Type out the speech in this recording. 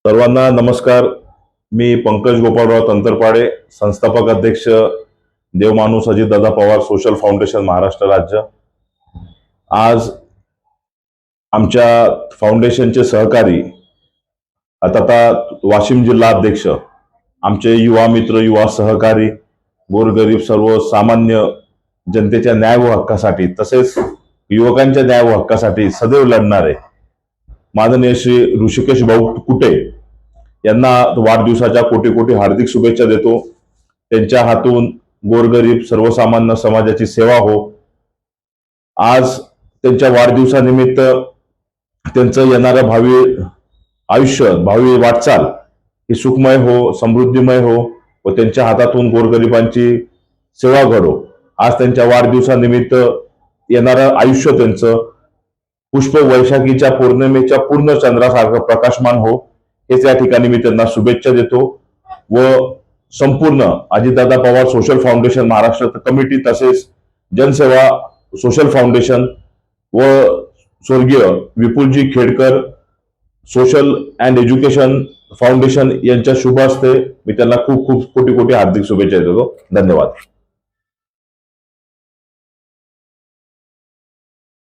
सर्वांना नमस्कार. मी पंकज गोपाळराव तंतरपाडे, संस्थापक अध्यक्ष देवमाणूस अजितदादा पवार सोशल फाउंडेशन महाराष्ट्र राज्य. आज आमच्या फाउंडेशनचे सहकारी आता वाशिम जिल्हा अध्यक्ष, आमचे युवा मित्र, युवा सहकारी, गोरगरीब सर्वसामान्य जनतेच्या न्याय व हक्कासाठी तसेच युवकांच्या न्याय व हक्कासाठी सदैव लढणारे माननीय श्री ऋषिकेश भाऊ कुटे यांना वाढदिवसाच्या कोटी कोटी हार्दिक शुभेच्छा देतो. त्यांच्या हातून गोरगरीब सर्वसामान्य समाजाची सेवा हो. आज त्यांच्या वाढदिवसानिमित्त त्यांचं येणारं भावी आयुष्य, भावी वाटचाल ही सुखमय हो, समृद्धीमय हो व त्यांच्या हातातून गोरगरिबांची सेवा घडो. आज त्यांच्या वाढदिवसानिमित्त येणारं आयुष्य त्यांचं पुष्प वैशाखीच्या पौर्णिमेच्या पूर्ण चंद्रासारखं प्रकाशमान हो, हेच या ठिकाणी मी त्यांना शुभेच्छा देतो. व संपूर्ण Ajitdada Pawar social foundation Maharashtra committee तसेच जनसेवा सोशल फाउंडेशन व स्वर्गीय Vipulji Khedkar social and education foundation यांच्या शुभ हस्ते मी त्यांना खूप खूप कोटी कोटी हार्दिक शुभेच्छा देतो. धन्यवाद.